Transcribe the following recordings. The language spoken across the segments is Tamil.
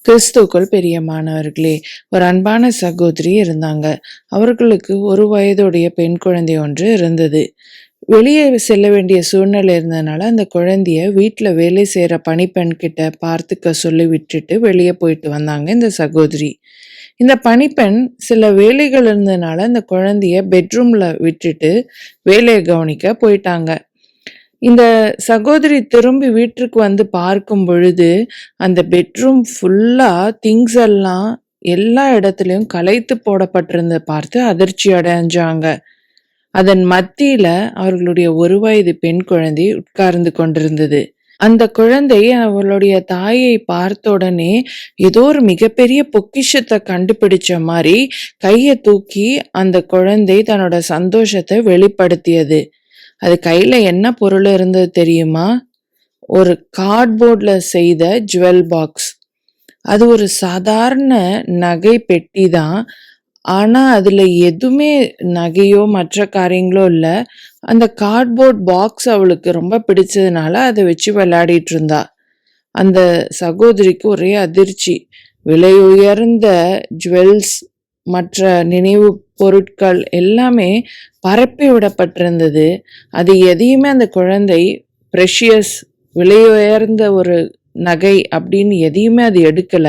கிறிஸ்துவுக்குள் பிரியமானவர்களே, ஒரு அன்பான சகோதரி இருந்தாங்க. அவர்களுக்கு ஒரு வயதுடைய பெண் குழந்தை ஒன்று இருந்தது. வெளியே செல்ல வேண்டிய சூழ்நிலை இருந்ததுனால அந்த குழந்தைய வீட்டில் வேலை செய்கிற பணிப்பெண் கிட்ட பார்த்துக்க சொல்லி விட்டுட்டு வெளியே போயிட்டு வந்தாங்க இந்த சகோதரி. இந்த பணிப்பெண் சில வேலைகள் இருந்ததுனால அந்த குழந்தைய பெட்ரூம்ல விட்டுட்டு வேலையை கவனிக்க போயிட்டாங்க. இந்த சகோதரி திரும்பி வீட்டிற்கு வந்து பார்க்கும் பொழுது, அந்த பெட்ரூம் ஃபுல்லா திங்ஸ் எல்லாம் எல்லா இடத்துலயும் கலைத்து போடப்பட்டிருந்தத பார்த்து அதிர்ச்சி அடைஞ்சாங்க. அதன் மத்தியில அவர்களுடைய ஒரு வயது பெண் குழந்தை உட்கார்ந்து கொண்டிருந்தது. அந்த குழந்தை அவளுடைய தாயை பார்த்த உடனே ஏதோ ஒரு மிகப்பெரிய பொக்கிஷத்தை கண்டுபிடிச்ச மாதிரி கையை தூக்கி அந்த குழந்தை தன்னோட சந்தோஷத்தை வெளிப்படுத்தியது. அது கையில என்ன பொருள் இருந்தது தெரியுமா? ஒரு கார்ட்போர்ட்ல செய்த ஜுவல் பாக்ஸ். அது ஒரு சாதாரண நகை பெட்டி தான். ஆனா அதுல எதுவுமே நகையோ மற்ற காரியங்களோ இல்ல. அந்த கார்ட்போர்ட் பாக்ஸ் அவளுக்கு ரொம்ப பிடிச்சதுனால அதை வச்சு விளையாடிட்டு இருந்தா. அந்த சகோதரிக்கு ஒரே அதிர்ச்சி. விலை உயர்ந்த ஜுவல்ஸ், மற்ற நினைவு பொருட்கள் எல்லாமே பரப்பி விடப்பட்டிருந்தது. அது எதையுமே அந்த குழந்தை ப்ரெஷியஸ், விலை உயர்ந்த ஒரு நகை அப்படின்னு எதையுமே அது எடுக்கல.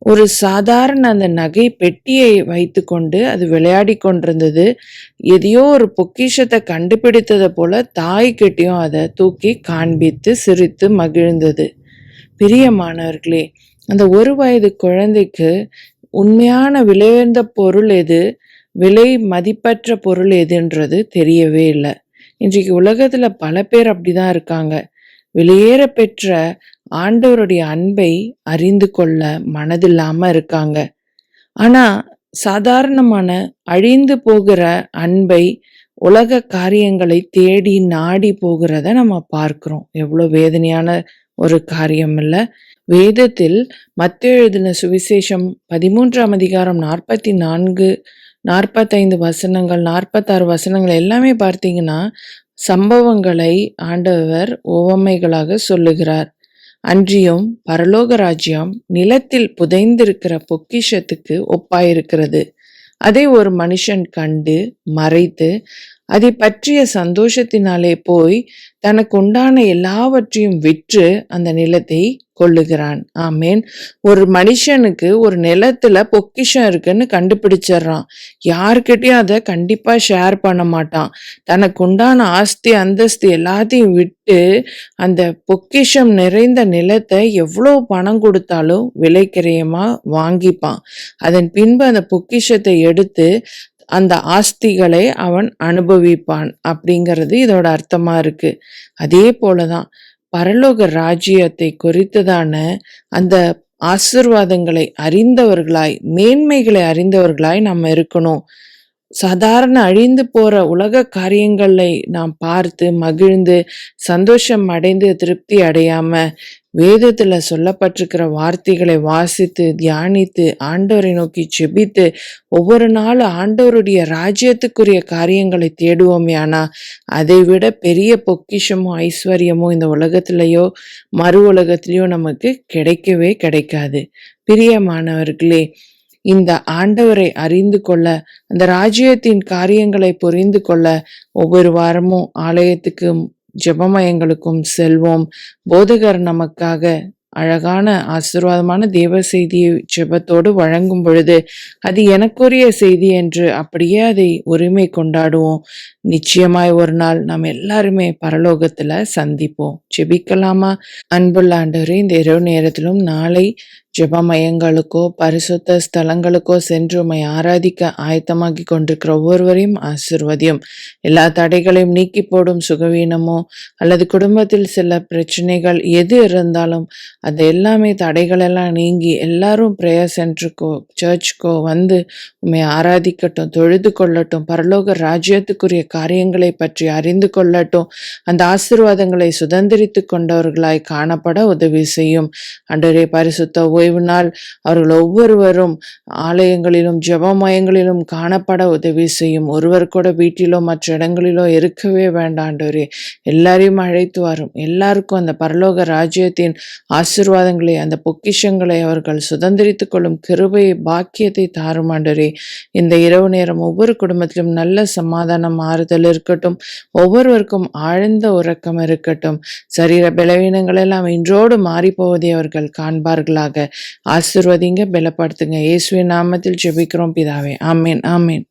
ஒரு சாதாரண அந்த நகை பெட்டியை வைத்துக்கொண்டு அது விளையாடி கொண்டிருந்தது. எதையோ ஒரு பொக்கிஷத்தை கண்டுபிடித்ததை போல தாய்கிட்டையும் அதை தூக்கி காண்பித்து சிரித்து மகிழ்ந்தது. பிரியமானவர்களே, அந்த ஒரு வயது குழந்தைக்கு உண்மையான விலையுயர்ந்த பொருள் எது, விலை மதிப்பற்ற பொருள் எதுன்றது தெரியவே இல்லை. இன்றைக்கு உலகத்துல பல பேர் அப்படிதான் இருக்காங்க. வெளியேற பெற்ற ஆண்டவருடைய அன்பை அறிந்து கொள்ள மனதில்லாம இருக்காங்க. ஆனா சாதாரணமான அழிந்து போகிற அன்பை, உலக காரியங்களை தேடி நாடி போகிறத நம்ம பார்க்கிறோம். எவ்வளவு வேதனையான ஒரு காரியம் இல்ல? வேதத்தில் மத்தேயு எழுதின சுவிசேஷம் 13ஆம் அதிகாரம் 44, 45 வசனங்கள், 46 வசனங்கள் எல்லாமே பார்த்தீங்கன்னா சம்பவங்களை ஆண்டவர் உவமைகளாக சொல்லுகிறார். அன்றியும் பரலோக ராஜ்யம் நிலத்தில் புதைந்திருக்கிற பொக்கிஷத்துக்கு ஒப்பாயிருக்கிறது. அதை ஒரு மனுஷன் கண்டு மறைத்து அதை பற்றிய சந்தோஷத்தினாலே போய் தனக்கு உண்டான எல்லாவற்றையும் விற்று அந்த நிலத்தை கொள்ளுகிறான். ஆமேன். ஒரு மனுஷனுக்கு ஒரு நிலத்துல பொக்கிஷம் இருக்குன்னு கண்டுபிடிச்சிடறான். யாருக்கிட்டையும் அதை கண்டிப்பா ஷேர் பண்ண மாட்டான். தனக்கு உண்டான ஆஸ்தி அந்தஸ்து எல்லாத்தையும் விட்டு அந்த பொக்கிஷம் நிறைந்த நிலத்தை எவ்வளவு பணம் கொடுத்தாலும் விலைக்கிரயமா வாங்கிப்பான். அதன் பின்பு அந்த பொக்கிஷத்தை எடுத்து அந்த ஆஸ்திகளை அவன் அனுபவிப்பான் அப்படிங்கிறது இதோட அர்த்தமா இருக்கு. அதே போலதான் பரலோக ராஜ்யத்தை குறித்ததான அந்த ஆசீர்வாதங்களை அறிந்தவர்களாய், மேன்மைகளை அறிந்தவர்களாய் நம்ம இருக்கணும். சாதாரண அழிந்து போற உலக காரியங்களை நாம் பார்த்து மகிழ்ந்து சந்தோஷம் அடைந்து திருப்தி அடையாம வேதத்துல சொல்லப்பட்டிருக்கிற வார்த்தைகளை வாசித்து தியானித்து ஆண்டவரை நோக்கி செபித்து ஒவ்வொரு நாளும் ஆண்டவருடைய ராஜ்யத்துக்குரிய காரியங்களை தேடுவோமே. ஆனா அதை விட பெரிய பொக்கிஷமோ ஐஸ்வர்யமோ இந்த உலகத்திலேயோ மறு உலகத்திலேயோ நமக்கு கிடைக்கவே கிடைக்காது. பிரியமானவர்களே, இந்த ஆண்டவரை அறிந்து கொள்ள, அந்த ராஜ்யத்தின் காரியங்களை புரிந்து கொள்ள ஒவ்வொரு வாரமும் ஆலயத்துக்கும் ஜெபமயங்களுக்கும் செல்வோம். போதகர் நமக்காக அழகான ஆசீர்வாதமான தேவ செய்தியை ஜெபத்தோடு வழங்கும் பொழுது அது எனக்குரிய செய்தி என்று அப்படியே அதை உரிமை கொண்டாடுவோம். நிச்சயமாய் ஒரு நாள் நாம் எல்லாருமே பரலோகத்துல சந்திப்போம். ஜெபிக்கலாமா? அன்புள்ள ஆண்டவரே, இந்த இரவு நேரத்திலும் நாளை ஜெபமயங்களுக்கோ பரிசுத்த ஸ்தலங்களுக்கோ சென்று உம்மை ஆராதிக்க ஆயத்தமாகி கொண்டிருக்கிற ஒவ்வொருவரையும் ஆசீர்வதியும். எல்லா தடைகளையும் நீக்கி போடும். சுகவீனமோ அல்லது குடும்பத்தில் சில பிரச்சனைகள் எது இருந்தாலும் அது எல்லாமே தடைகளெல்லாம் நீங்கி எல்லாரும் பிரேயர் சென்டருக்கோ சர்ச்சுக்கோ வந்து உம்மை ஆராதிக்கட்டும், தொழுது கொள்ளட்டும். பரலோக ராஜ்யத்துக்குரிய காரியங்களை பற்றி அறிந்து கொள்ளட்டும். அந்த ஆசீர்வாதங்களை சுதந்திரித்து கொண்டவர்களாய் காணப்பட உதவி செய்யும். ஆண்டவரே, பரிசுத்த ஓய்வு நாள் அவர்கள் ஒவ்வொருவரும் ஆலயங்களிலும் ஜெபமயங்களிலும் காணப்பட உதவி செய்யும். ஒருவர் கூட வீட்டிலோ மற்ற இடங்களிலோ இருக்கவே வேண்டாம் ஆண்டவரே. எல்லாரையும் அழைத்து வரும். எல்லாருக்கும் அந்த பரலோக ராஜ்யத்தின் ஆசீர்வாதங்களை, அந்த பொக்கிஷங்களை அவர்கள் சுதந்திரித்துக் கொள்ளும் கிருபையை, பாக்கியத்தை தாரும் ஆண்டவரே. இந்த இரவு நேரம் ஒவ்வொரு குடும்பத்திலும் நல்ல சமாதானம், ஆறுதல் இருக்கட்டும். ஒவ்வொருவருக்கும் ஆழ்ந்த உறக்கம் இருக்கட்டும். சரீர பலவீனங்கள் எல்லாம் இன்றோடு மாறி போவதை அவர்கள் காண்பார்களாக. ஆசீர்வதிங்க, பலப்படுத்துங்க. இயேசுவின் நாமத்தில் ஜெபிக்கிறோம் பிதாவே. ஆமேன், ஆமேன்.